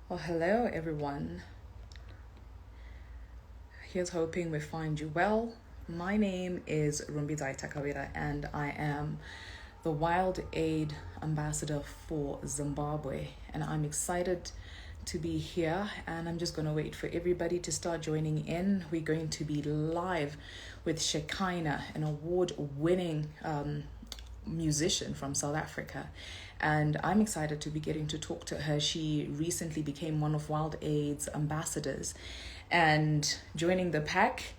Well, hello everyone. Here's hoping we find you well. My name is Rumbie Takawira and I am the WildAid ambassador for Zimbabwe. And I'm excited to be here, and I'm just going to wait for everybody to start joining in. We're going to be live with Shekinah, an award-winning musician from South Africa, and I'm excited to be getting to talk to her. She recently became one of WildAid's ambassadors and joining the pack.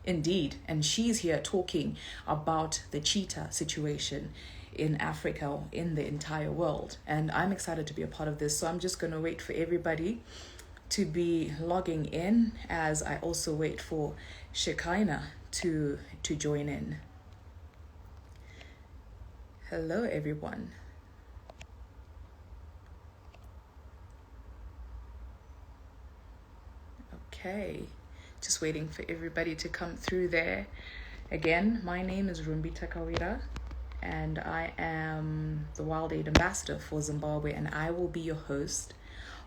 Indeed, and she's here talking about the cheetah situation in Africa, in the entire world. And I'm excited to be a part of this. So I'm just going to wait for everybody to be logging in as I also wait for Shekinah to join in. Hello, everyone. Okay, just waiting for everybody to come through there. Again, my name is Rumbie Takawira, and I am the WildAid ambassador for Zimbabwe, and I will be your host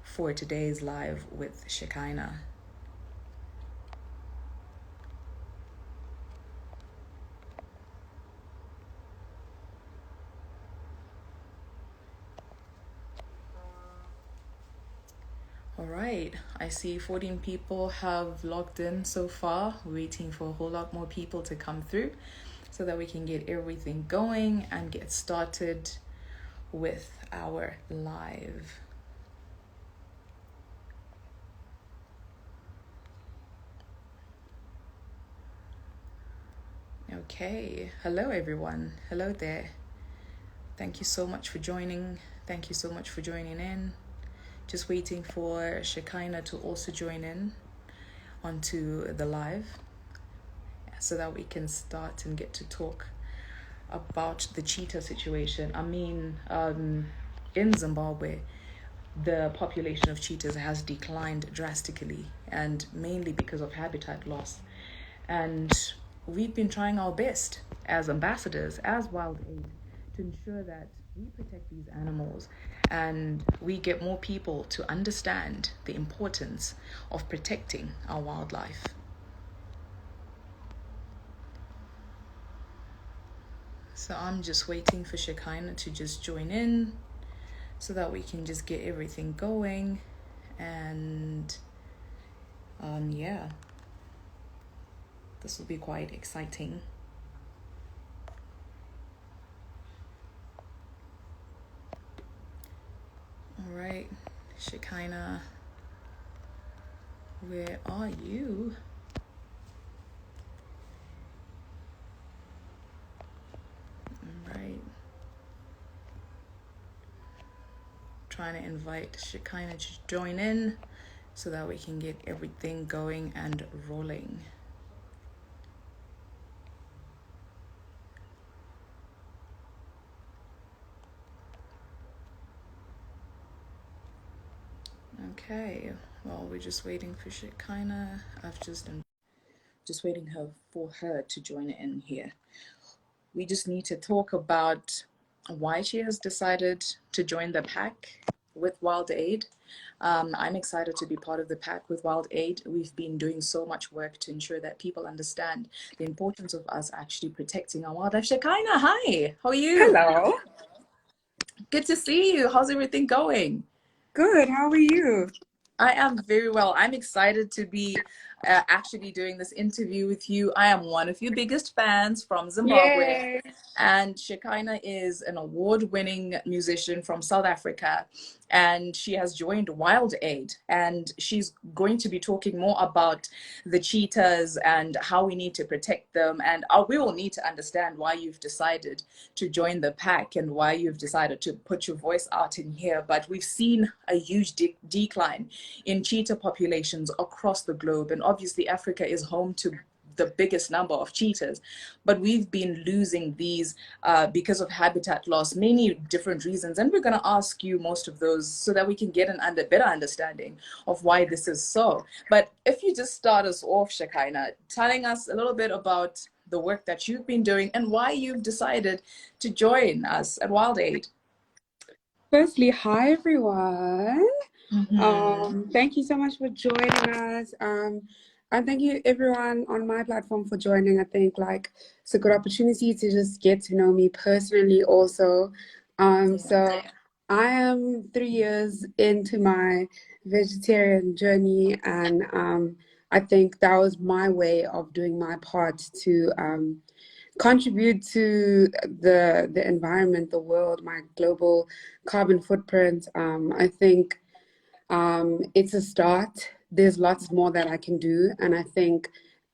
for today's live with Shekinah. All right, I see 14 people have logged in so far, waiting for a whole lot more people to come through so that we can get everything going and get started with our live. Okay, hello everyone. Hello there. Thank you so much for joining. Thank you so much for joining in. Just waiting for Shekinah to also join in onto the live so that we can start and get to talk about the cheetah situation. I mean, in Zimbabwe, the population of cheetahs has declined drastically, and mainly because of habitat loss. And we've been trying our best as ambassadors, as WildAid, to ensure that we protect these animals and we get more people to understand the importance of protecting our wildlife. So I'm just waiting for Shekinah to just join in so that we can just get everything going. And yeah, this will be quite exciting. All right, Shekinah, where are you? All right. Trying to invite Shekinah to join in so that we can get everything going and rolling. Okay, well, we're just waiting for Shekinah. I'm just waiting for her to join in here. We just need to talk about why she has decided to join the pack with WildAid. I'm excited to be part of the pack with WildAid. We've been doing so much work to ensure that people understand the importance of us actually protecting our wildlife. Shekinah, hi, how are you? Hello. Good to see you. How's everything going? Good. How are you? I am very well. I'm excited to be actually doing this interview with you. I am one of your biggest fans from Zimbabwe. Yay. And Shekinah is an award-winning musician from South Africa, and she has joined WildAid, and she's going to be talking more about the cheetahs and how we need to protect them, and we will need to understand why you've decided to join the pack and why you've decided to put your voice out in here. But we've seen a huge decline in cheetah populations across the globe, and obviously Africa is home to the biggest number of cheetahs, but we've been losing these because of habitat loss, many different reasons, and we're going to ask you most of those so that we can get an better understanding of why this is so. But if you just start us off, Shekinah, telling us a little bit about the work that you've been doing and why you've decided to join us at WildAid. Firstly, hi everyone. Mm-hmm. Thank you so much for joining us. And thank you everyone on my platform for joining. I think like it's a good opportunity to just get to know me personally also. Yeah. So I am 3 years into my vegetarian journey, and I think that was my way of doing my part to contribute to the environment, the world, my global carbon footprint. I think it's a start. There's lots more that I can do, and I think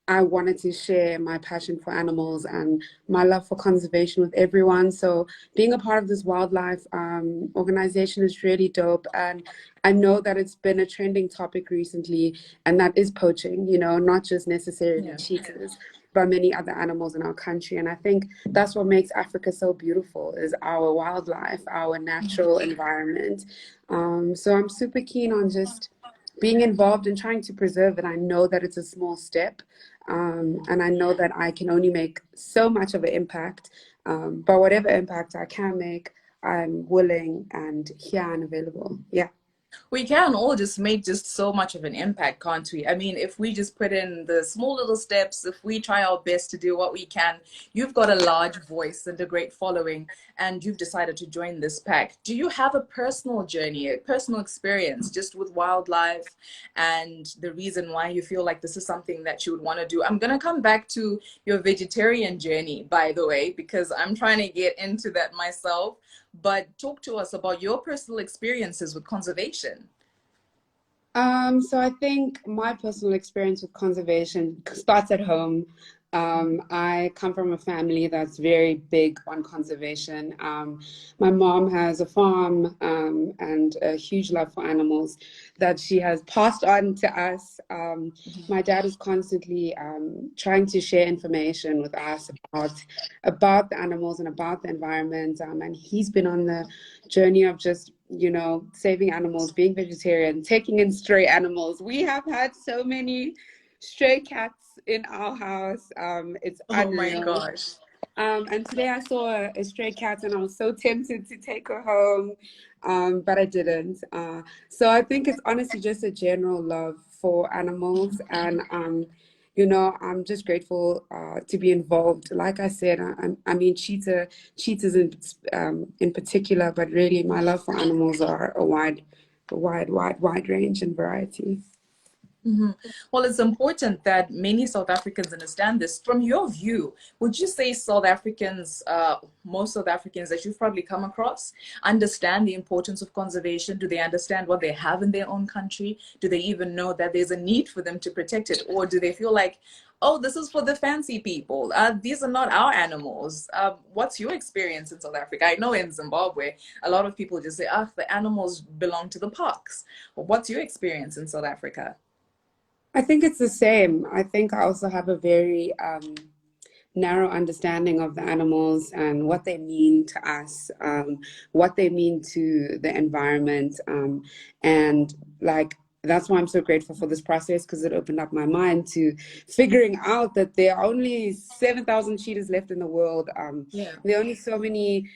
I wanted to share my passion for animals and my love for conservation with everyone. So being a part of this wildlife organization is really dope, and I know that it's been a trending topic recently, and that is poaching. You know, not just necessarily Yeah. cheetahs, but many other animals in our country. And I think that's what makes Africa so beautiful is our wildlife, our natural environment. So I'm super keen on just being involved and trying to preserve it. I know that it's a small step, and I know that I can only make so much of an impact. But whatever impact I can make, I'm willing and here and available. Yeah. We can all just make just so much of an impact, can't we? I mean, if we just put in the small little steps, if we try our best to do what we can, you've got a large voice and a great following, and you've decided to join this pack. Do you have a personal journey, a personal experience just with wildlife and the reason why you feel like this is something that you would want to do? I'm going to come back to your vegetarian journey, by the way, because I'm trying to get into that myself. But talk to us about your personal experiences with conservation. So I think my personal experience with conservation starts at home. I come from a family that's very big on conservation. My mom has a farm and a huge love for animals that she has passed on to us. My dad is constantly trying to share information with us about the animals and about the environment. And he's been on the journey of just saving animals, being vegetarian, taking in stray animals. We have had so many stray cats in our house. It's Oh my unreal. gosh. And today I saw a stray cat and I was so tempted to take her home, but I didn't. So I think it's honestly just a general love for animals. And, I'm just grateful to be involved. Like I said, I mean, cheetahs in particular, but really my love for animals are a wide range and variety. Mhm. Well, it's important that many South Africans understand this. From your view, would you say South Africans, most South Africans that you've probably come across, understand the importance of conservation? Do they understand what they have in their own country? Do they even know that there's a need for them to protect it? Or do they feel like, oh, this is for the fancy people? These are not our animals. What's your experience in South Africa? I know in Zimbabwe, a lot of people just say, ah, the animals belong to the parks. Well, what's your experience in South Africa? I think it's the same. I think I also have a very narrow understanding of the animals and what they mean to us, what they mean to the environment. And like, that's why I'm so grateful for this process because it opened up my mind to figuring out that there are only 7,000 cheetahs left in the world. Yeah. There are only so many,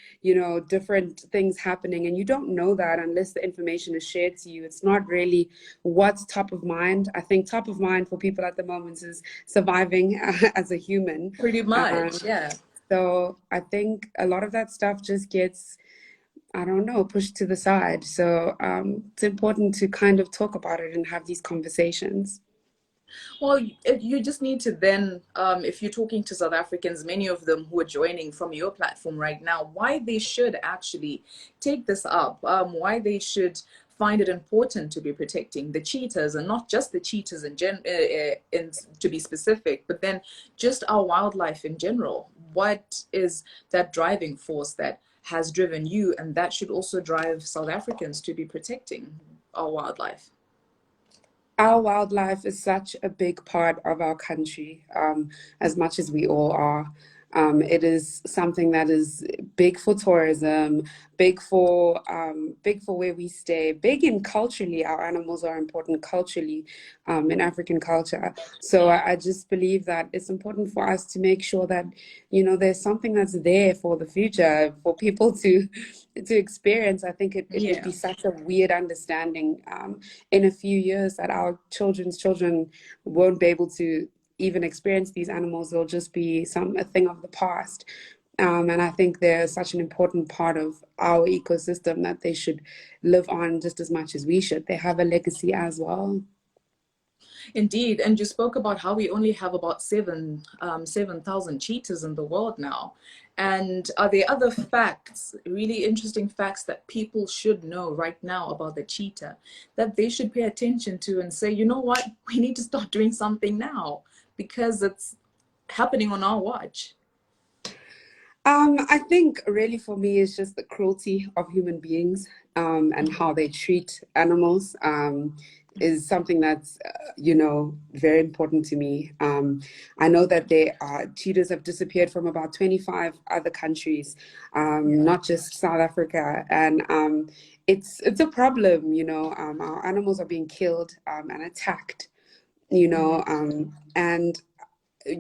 different things happening, and you don't know that unless the information is shared to you. It's not really what's top of mind. I think top of mind for people at the moment is surviving as a human. Pretty much, Um, yeah. so I think a lot of that stuff just gets, I don't know, pushed to the side. So it's important to kind of talk about it and have these conversations. Well, you just need to then, if you're talking to South Africans, many of them who are joining from your platform right now, why they should actually take this up, why they should find it important to be protecting the cheetahs and not just the cheetahs to be specific, but then just our wildlife in general. What is that driving force that has driven you, and that should also drive South Africans to be protecting our wildlife? Our wildlife is such a big part of our country, as much as we all are. It is something that is big for tourism, big for where we stay, big in culturally. Our animals are important culturally, in African culture. So I just believe that it's important for us to make sure that, there's something that's there for the future for people to experience. I think it would Yeah. be such a weird understanding in a few years that our children's children won't be able to even experience these animals. They'll just be a thing of the past. And I think they're such an important part of our ecosystem that they should live on just as much as we should. They have a legacy as well. Indeed, and you spoke about how we only have about 7,000 cheetahs in the world now. And are there other facts, really interesting facts that people should know right now about the cheetah that they should pay attention to and say, you know what, we need to start doing something now because it's happening on our watch? I think really for me it's just the cruelty of human beings, and how they treat animals, is something that's, very important to me. I know that cheetahs have disappeared from about 25 other countries, Yeah. not just South Africa, and it's a problem. Our animals are being killed, and attacked, Hmm. and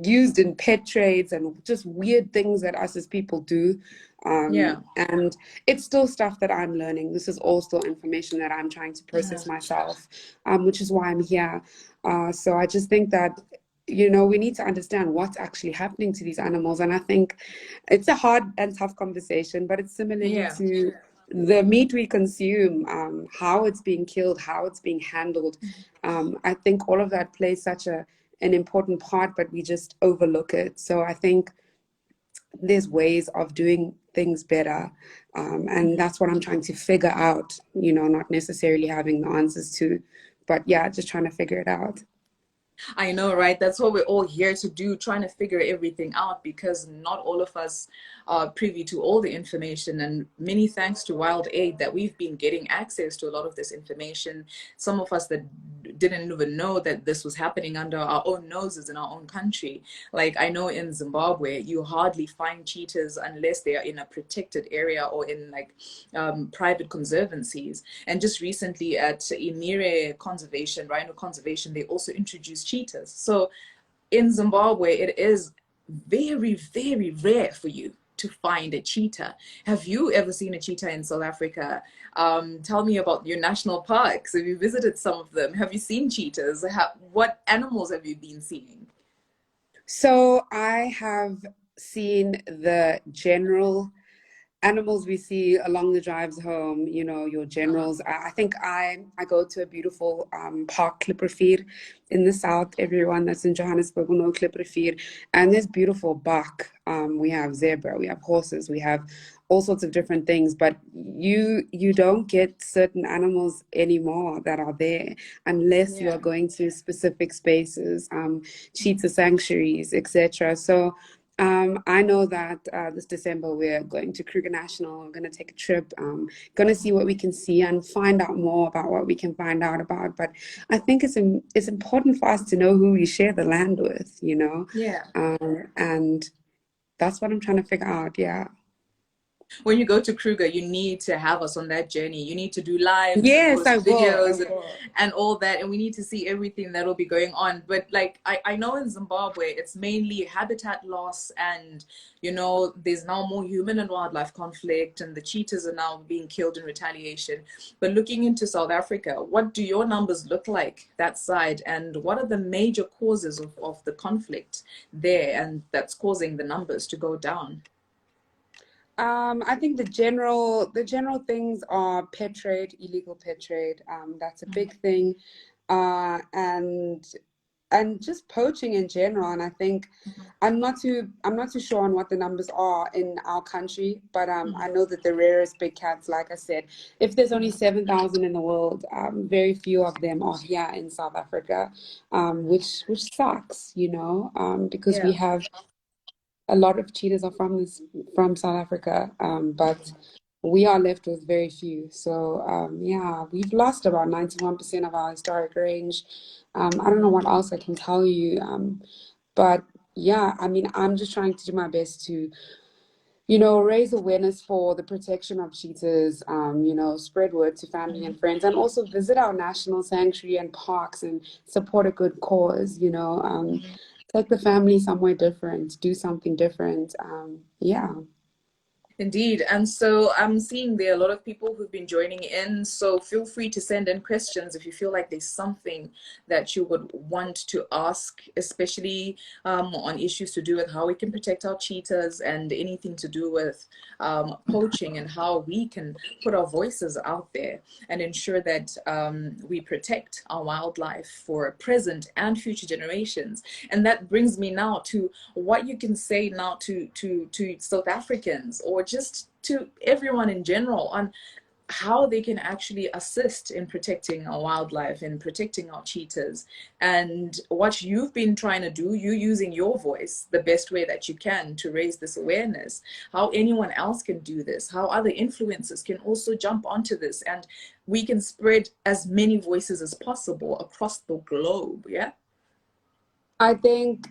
used in pet trades and just weird things that us as people do. Yeah. And it's still stuff that I'm learning. This is all still information that I'm trying to Yeah. process myself, which is why I'm here. So I just think that, we need to understand what's actually happening to these animals. And I think it's a hard and tough conversation, but it's similarly Yeah. to the meat we consume, how it's being killed, how it's being handled. I think all of that plays such an important part, but we just overlook it. So I think there's ways of doing things better. And that's what I'm trying to figure out, not necessarily having the answers to, but yeah, just trying to figure it out. I know, right? That's what we're all here to do, trying to figure everything out because not all of us are privy to all the information. And many thanks to WildAid that we've been getting access to a lot of this information. Some of us that didn't even know that this was happening under our own noses in our own country. Like I know in Zimbabwe, you hardly find cheetahs unless they are in a protected area or in like private conservancies. And just recently at Imire Conservation, Rhino Conservation, they also introduced cheetahs. So in Zimbabwe, it is very, very rare for you to find a cheetah. Have you ever seen a cheetah in South Africa? Tell me about your national parks. Have you visited some of them? Have you seen cheetahs? What animals have you been seeing? So I have seen the general animals we see along the drives home, your Uh-huh. generals. I think I go to a beautiful park, Klipprivier, in the south. Everyone that's in Johannesburg will know Klipprivier. And there's beautiful buck. We have zebra, we have horses, we have all sorts of different things. But you don't get certain animals anymore that are there unless you Yeah. are going to specific spaces, cheetah sanctuaries, etc. So I know that this December we're going to Kruger National. We're going to take a trip, going to see what we can see and find out more about what we can find out about. But I think it's important for us to know who we share the land with. Yeah. And that's what I'm trying to figure out. Yeah. When you go to Kruger, you need to have us on that journey. You need to do lives and Yes, I post will. I videos will. and all that. And we need to see everything that'll be going on. But like, I know in Zimbabwe, it's mainly habitat loss and, there's now more human and wildlife conflict and the cheetahs are now being killed in retaliation. But looking into South Africa, what do your numbers look like that side? And what are the major causes of the conflict there and that's causing the numbers to go down? I think the general things are pet trade, illegal pet trade. That's a big thing, and just poaching in general. And I think I'm not too sure on what the numbers are in our country, but I know that the rarest big cats, like I said, if there's only 7,000 in the world, very few of them are here in South Africa, which sucks, because we Yeah. have a lot of cheetahs are from South Africa, but we are left with very few. So yeah, we've lost about 91% of our historic range. I don't know what else I can tell you, but yeah, I mean, I'm just trying to do my best to, raise awareness for the protection of cheetahs, spread word to family and friends, and also visit our national sanctuary and parks and support a good cause, take the family somewhere different, do something different. Yeah. Indeed. And so I'm seeing there are a lot of people who've been joining in. So feel free to send in questions if you feel like there's something that you would want to ask, especially on issues to do with how we can protect our cheetahs and anything to do with poaching and how we can put our voices out there and ensure that we protect our wildlife for present and future generations. And that brings me now to what you can say now to South Africans or just to everyone in general on how they can actually assist in protecting our wildlife and protecting our cheetahs, and what you've been trying to do, you using your voice the best way that you can to raise this awareness, how anyone else can do this, how other influencers can also jump onto this, and we can spread as many voices as possible across the globe. Yeah. I think,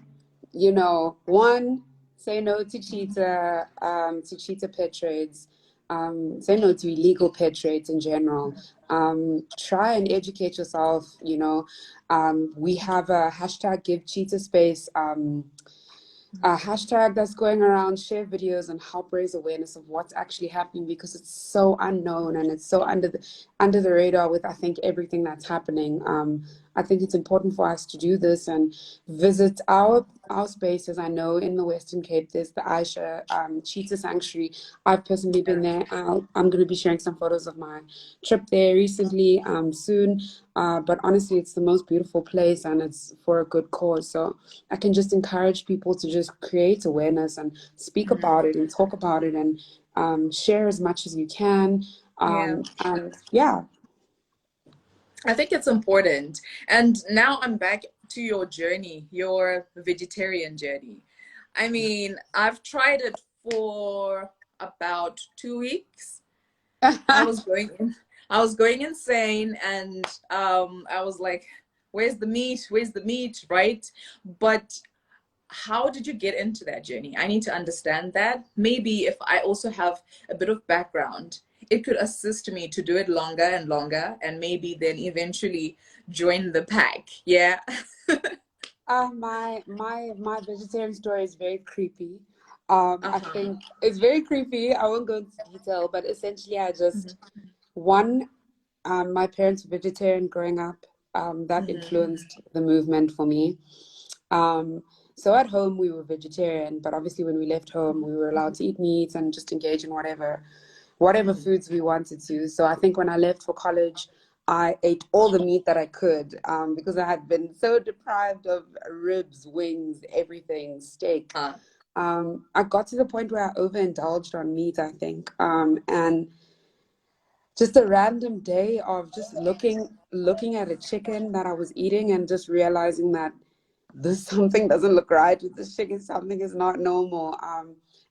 one, say no to cheetah pet trades, say no to illegal pet trades in general. Try and educate yourself. We have a hashtag Give Cheetah Space. A hashtag that's going around, share videos and help raise awareness of what's actually happening, because it's so unknown and it's so under the radar with, I think, everything that's happening. I think it's important for us to do this and visit our spaces. I know in the Western Cape there's the Aisha Cheetah Sanctuary. I've personally been there. I'm going to be sharing some photos of my trip there recently, soon. But honestly, it's the most beautiful place and it's for a good cause. So I can just encourage people to just create awareness and speak about it and talk about it and share as much as you can. Yeah. And yeah. I think it's important. And now I'm back to your journey, your vegetarian journey. I mean, I've tried it for about 2 weeks. I was going in, I was going insane, and I was like, where's the meat? Where's the meat? Right? But how did you get into that journey? I need to understand that. Maybe if I also have a bit of background, it could assist me to do it longer and longer, and maybe then eventually join the pack. Yeah. My vegetarian story is very creepy. I Uh-huh. think it's very creepy. I won't go into detail, but essentially, I just Hmm. one, my parents were vegetarian growing up. That Hmm. influenced the movement for me. So at home we were vegetarian, but obviously when we left home we were allowed to eat meat and just engage in whatever Hmm. foods we wanted to. So I think when I left for college, I ate all the meat that I could, because I had been so deprived of ribs, wings, everything, steak. Uh, I got to the point where I overindulged on meat, I think. And just a random day of just looking at a chicken that I was eating and just realizing that this something doesn't look right with this chicken, something is not normal.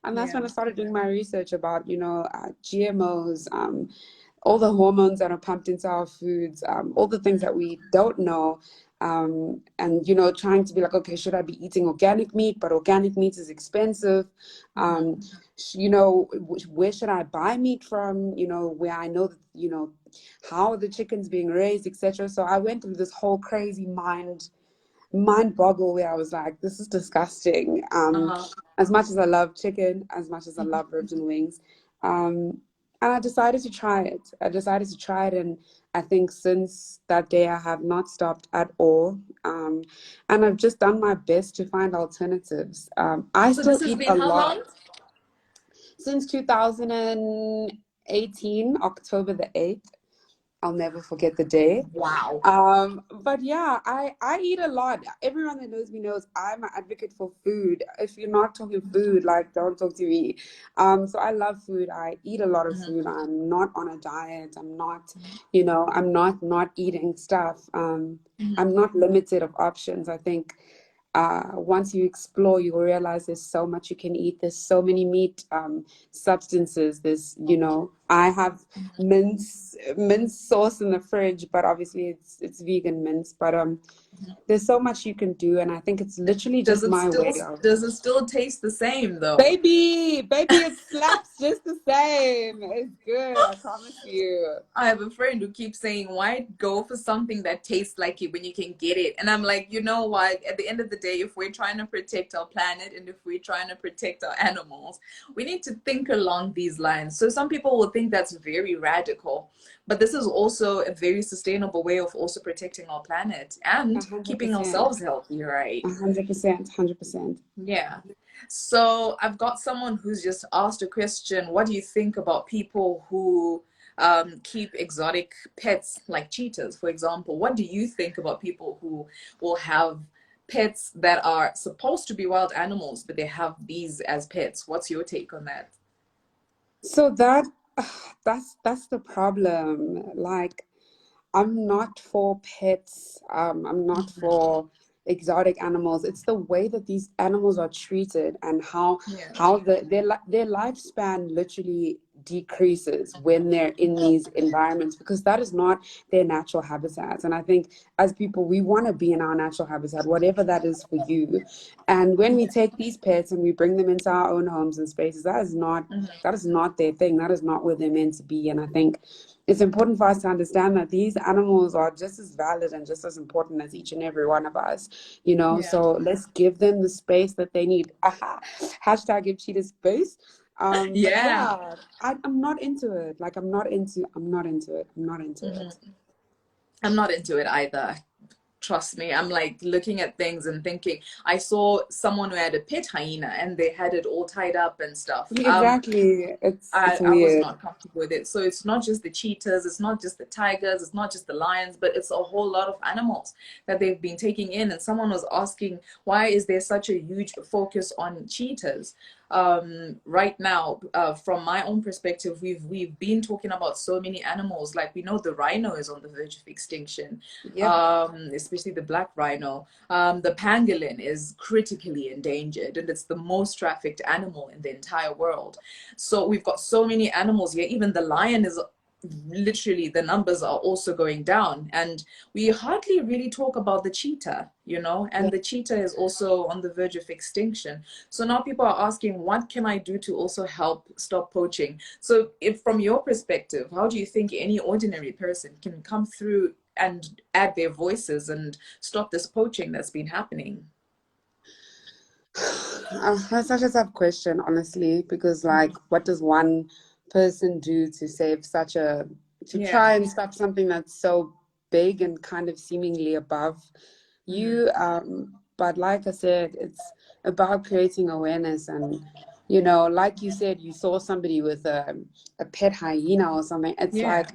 And that's yeah. when I started doing my research about, GMOs, all the hormones that are pumped into our foods, all the things that we don't know. And, trying to be like, okay, should I be eating organic meat? But organic meat is expensive. Um, Hmm. where should I buy meat from? Where I know that, how the chicken's being raised, etc. So I went through this whole crazy mind boggle where I was like, this is disgusting. Uh-huh. As much as I love chicken, as much as I love ribs and wings, and I decided to try it. And I think since that day, I have not stopped at all. And I've just done my best to find alternatives. I So this still has eat a been how lot. long? Since 2018, October the 8th. I'll never forget the day. Wow. But yeah, I eat a lot. Everyone that knows me knows I'm an advocate for food. If you're not talking food, like don't talk to me. So I love food. I eat a lot of Hmm. food. I'm not on a diet. I'm not, I'm not eating stuff. I'm not limited of options. I think once you explore, you will realize there's so much you can eat. There's so many meat substances. I have mince sauce in the fridge, but obviously it's vegan mince. But there's so much you can do, and I think it's literally Does just it my still way of does it still taste the same though? baby, it slaps just the same. It's good, I promise you. I have a friend who keeps saying, why go for something that tastes like it when you can get it? And I'm like, you know what? At the end of the day, if we're trying to protect our planet and if we're trying to protect our animals, we need to think along these lines. So some people will think that's very radical, but this is also a very sustainable way of also protecting our planet and keeping 100%, ourselves healthy, right? 100%, 100%. Yeah. So I've got someone who's just asked a question. What do you think about people who keep exotic pets like cheetahs, for example? What do you think about people who will have pets that are supposed to be wild animals, but they have these as pets? What's your take on that? So that's the problem. Like, I'm not for pets. I'm not for exotic animals. It's the way that these animals are treated and Yeah. how their lifespan literally decreases when they're in these environments, because that is not their natural habitats. And I think as people, we want to be in our natural habitat, whatever that is for you. And when we take these pets and we bring them into our own homes and spaces, that is not their thing. That is not where they're meant to be. And I think it's important for us to understand that these animals are just as valid and just as important as each and every one of us, you know. Yeah. So let's give them the space that they need. Aha. Hashtag give cheetah space. But Yeah. yeah, I'm not into it. Like, I'm not into it. I'm not into it. I'm not into it either. Trust me, I'm like looking at things and thinking. I saw someone who had a pet hyena and they had it all tied up and stuff. Exactly. It's I was weird. not comfortable with it. So it's not just the cheetahs, it's not just the tigers, it's not just the lions, but it's a whole lot of animals that they've been taking in. And someone was asking, why is there such a huge focus on cheetahs? Right now, from my own perspective, we've been talking about so many animals. Like we know the rhino is on the verge of extinction, Yep. especially the black rhino. The pangolin is critically endangered, and it's the most trafficked animal in the entire world. So we've got so many animals here. Even the lion is literally, the numbers are also going down, and we hardly really talk about the cheetah, you know, and Yep. the cheetah is also on the verge of extinction. So now people are asking, what can I do to also help stop poaching? So if from your perspective, how do you think any ordinary person can come through and add their voices and stop this poaching that's been happening? That's such a tough question, honestly, because like, what does one person do to save to Yeah. try and stop something that's so big and kind of seemingly above you? But like I said, it's about creating awareness. And, you know, like you said, you saw somebody with a pet hyena or something. It's Yeah. like,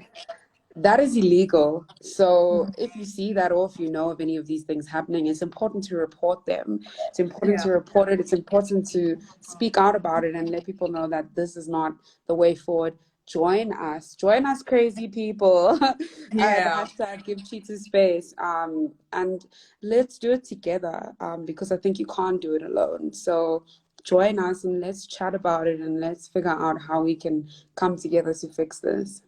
that is illegal. So if you see that, or if you know of any of these things happening, it's important to report them. It's important Yeah. to report it. It's important to speak out about it and let people know that this is not the way forward. Join us, crazy people. And Yeah. hashtag give cheetah space. And let's do it together. Because I think you can't do it alone. So join us and let's chat about it and let's figure out how we can come together to fix this.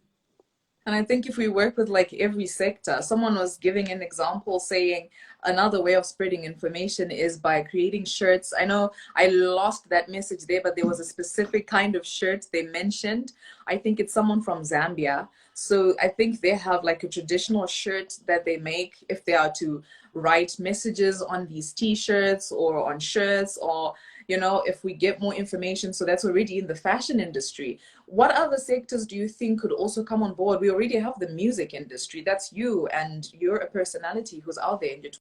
And I think if we work with like every sector, someone was giving an example saying another way of spreading information is by creating shirts. I know I lost that message there, but there was a specific kind of shirt they mentioned. I think it's someone from Zambia. So I think they have like a traditional shirt that they make if they are to write messages on these t-shirts or on shirts, or you know, if we get more information. So that's already in the fashion industry. What other sectors do you think could also come on board? We already have the music industry. That's you, and you're a personality who's out there in your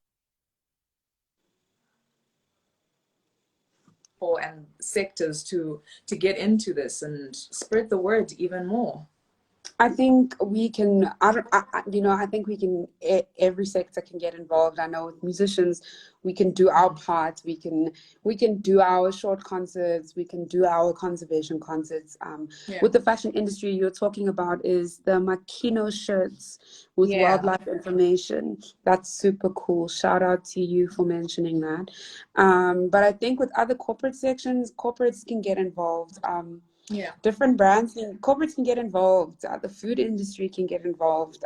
and sectors to get into this and spread the word even more. I think we can, I don't, you know, I think we can, every sector can get involved. I know with musicians, we can do our part. We can do our short concerts. We can do our conservation concerts. Yeah. With the fashion industry you're talking about is the Makino shirts with Yeah. wildlife information. That's super cool. Shout out to you for mentioning that. But I think with other corporate sections, corporates can get involved. Yeah. different brands and corporates can get involved. The food industry can get involved.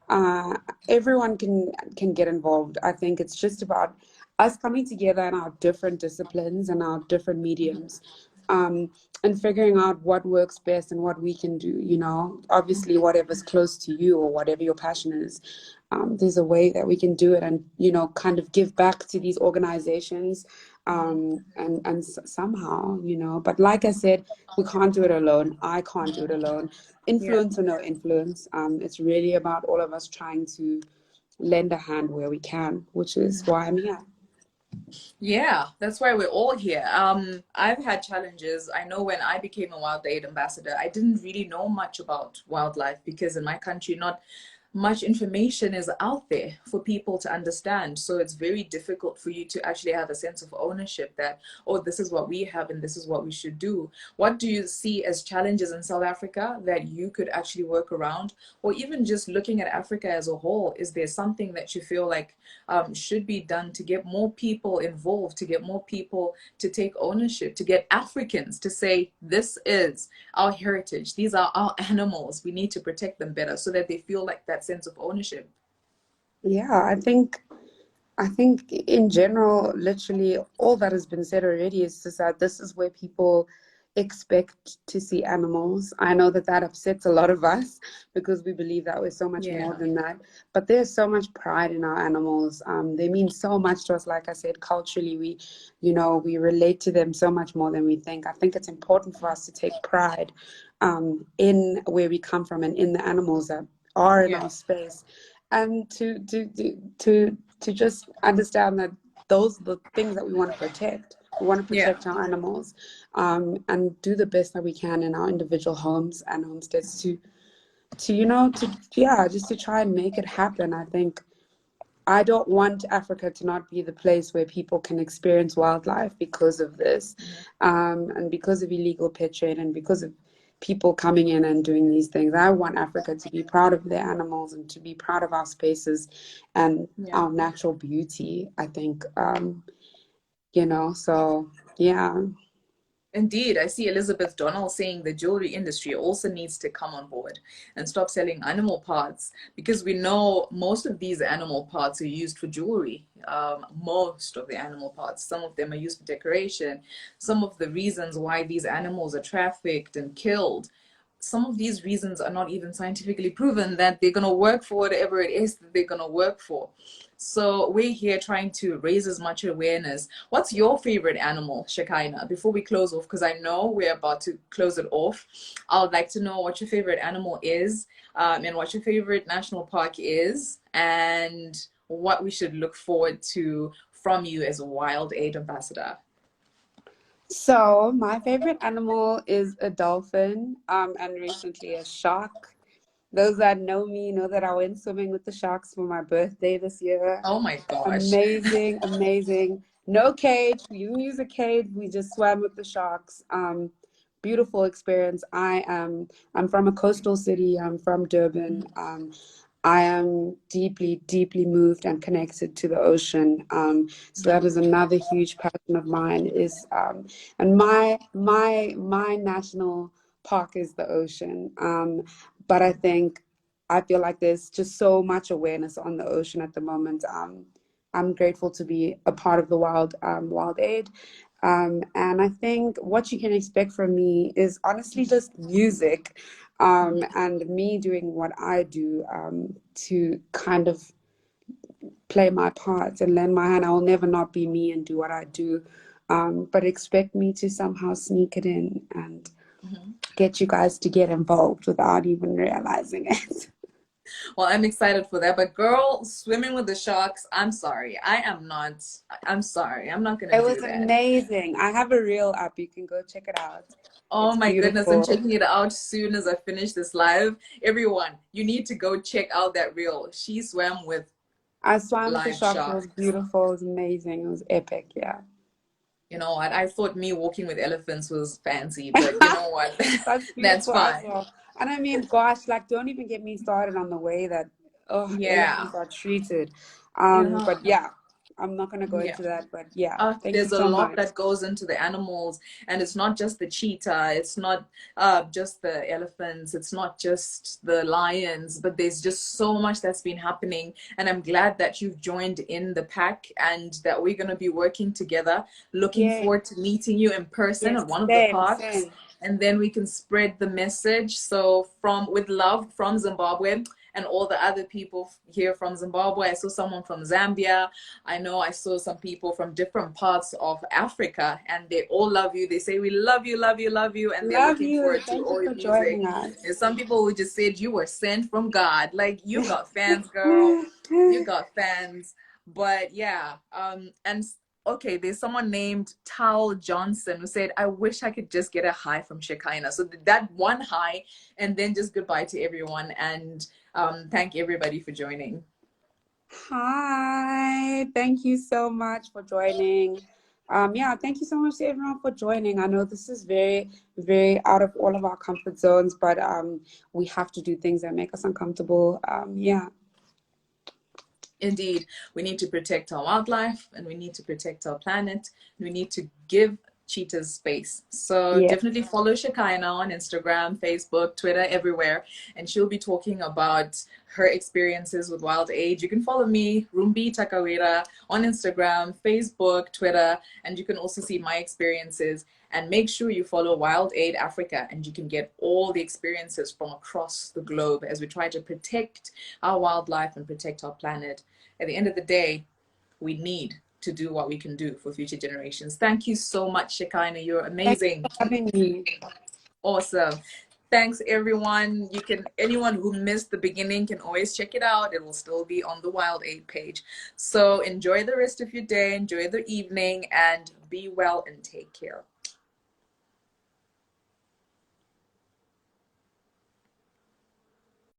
Uh, Everyone can get involved. I think it's just about us coming together in our different disciplines and our different mediums, um, and figuring out what works best and what we can do. You know, obviously, whatever's close to you or whatever your passion is, there's a way that we can do it, and kind of give back to these organizations, and somehow, But like I said, we can't do it alone. I can't do it alone. Yeah. Influence or no influence, it's really about all of us trying to lend a hand where we can, which is why I'm here. Yeah, that's why we're all here. I've had challenges. I know when I became a WildAid ambassador, I didn't really know much about wildlife because in my country, not much information is out there for people to understand. So it's very difficult for you to actually have a sense of ownership that, oh, this is what we have and this is what we should do. What do you see as challenges in South Africa that you could actually work around? Or even just looking at Africa as a whole, is there something that you feel like should be done to get more people involved, to get more people to take ownership, to get Africans to say, this is our heritage, these are our animals, we need to protect them better so that they feel like that sense of ownership? Yeah, I think in general, literally all that has been said already is just that this is where people expect to see animals. I know that that upsets a lot of us because we believe that we're so much more Yeah, than that. But there's so much pride in our animals. They mean so much to us. Like I said, culturally, we relate to them so much more than we think. I think it's important for us to take pride, in where we come from and in the animals that are in yeah, our space, and to just understand that those are the things that we want to protect. We want to yeah. protect our animals, and do the best that we can in our individual homes and homesteads just to try and make it happen. I think I don't want Africa to not be the place where people can experience wildlife because of this, and because of illegal pet trade and because of people coming in and doing these things. I want Africa to be proud of their animals and to be proud of our spaces and Yeah. our natural beauty, I think. So yeah. Indeed, I see Elizabeth Donnell saying the jewelry industry also needs to come on board and stop selling animal parts because we know most of these animal parts are used for jewelry. Most of the animal parts, some of them are used for decoration. Some of the reasons why these animals are trafficked and killed, some of these reasons are not even scientifically proven that they're going to work for whatever it is that they're going to work for. So we're here trying to raise as much awareness. What's your favorite animal, Shekinah? Before we close off, because I know we're about to close it off, I would like to know what your favorite animal is, and what your favorite national park is, and what we should look forward to from you as a WildAid ambassador. So my favorite animal is a dolphin, and recently a shark. Those that know me know that I went swimming with the sharks for my birthday this year. Oh my gosh. Amazing, amazing. No cage. We didn't use a cage. We just swam with the sharks. Beautiful experience. I'm from a coastal city. I'm from Durban. I am deeply, deeply moved and connected to the ocean. So that is another huge passion of mine. And my national park is the ocean. But I feel like there's just so much awareness on the ocean at the moment. I'm grateful to be a part of the WildAid. And I think what you can expect from me is honestly just music, and me doing what I do, to kind of play my part and lend my hand. I will never not be me and do what I do, but expect me to somehow sneak it in and get you guys to get involved without even realizing it. Well, I'm excited for that. But girl, swimming with the sharks, I'm sorry. I am not, I'm sorry. I'm not gonna It do was that. amazing. I have a reel up. You can go check it out. Oh It's my goodness, I'm beautiful. checking it out soon as I finish this live. Everyone, you need to go check out that reel. She swam with I swam with the live sharks. It was sharks. beautiful. It was amazing. It was epic. Yeah. You know what? I thought me walking with elephants was fancy, but you know what? That's That's beautiful as fine. well. And I mean, gosh, like, don't even get me started on the way that Yeah. elephants are treated. You know, But yeah. I'm not going to go Yeah. into that, but yeah, thank you There's a so lot much. that goes into the animals, and it's not just the cheetah, it's not just the elephants, it's not just the lions, but there's just so much that's been happening. And I'm glad that you've joined in the pack and that we're going to be working together. Looking Yeah. forward to meeting you in person Yes, at one of the same, parks, same. and then we can spread the message. So, from with love from Zimbabwe and all the other people here from Zimbabwe. I saw someone from Zambia. I know I saw some people from different parts of Africa, and they all love you. They say, we love you, love you, love you, and they're Love looking you. forward to Thank you all for your music. joining us. There's some people who just said you were sent from God. Like, you got fans, girl. You got fans. But yeah, and okay, there's someone named Tal Johnson who said, I wish I could just get a hi from Shekinah. So that one hi, and then just goodbye to everyone. And thank everybody for joining. Hi, thank you so much for joining. Yeah, thank you so much to everyone for joining. I know this is very, very out of all of our comfort zones, but we have to do things that make us uncomfortable. Yeah. Indeed, we need to protect our wildlife, and we need to protect our planet. We need to give cheetahs space. So Yeah. definitely follow Shekinah on Instagram, Facebook, Twitter, everywhere. And she'll be talking about her experiences with WildAid. You can follow me, Rumbie Takawira, on Instagram, Facebook, Twitter, and you can also see my experiences. And make sure you follow WildAid Africa, and you can get all the experiences from across the globe as we try to protect our wildlife and protect our planet. At the end of the day, we need to do what we can do for future generations. Thank you so much, Shekinah. You're Thank you amazing. for having me. Awesome. Thanks, everyone. Anyone who missed the beginning can always check it out. It will still be on the WildAid page. So enjoy the rest of your day, enjoy the evening, and be well and take care.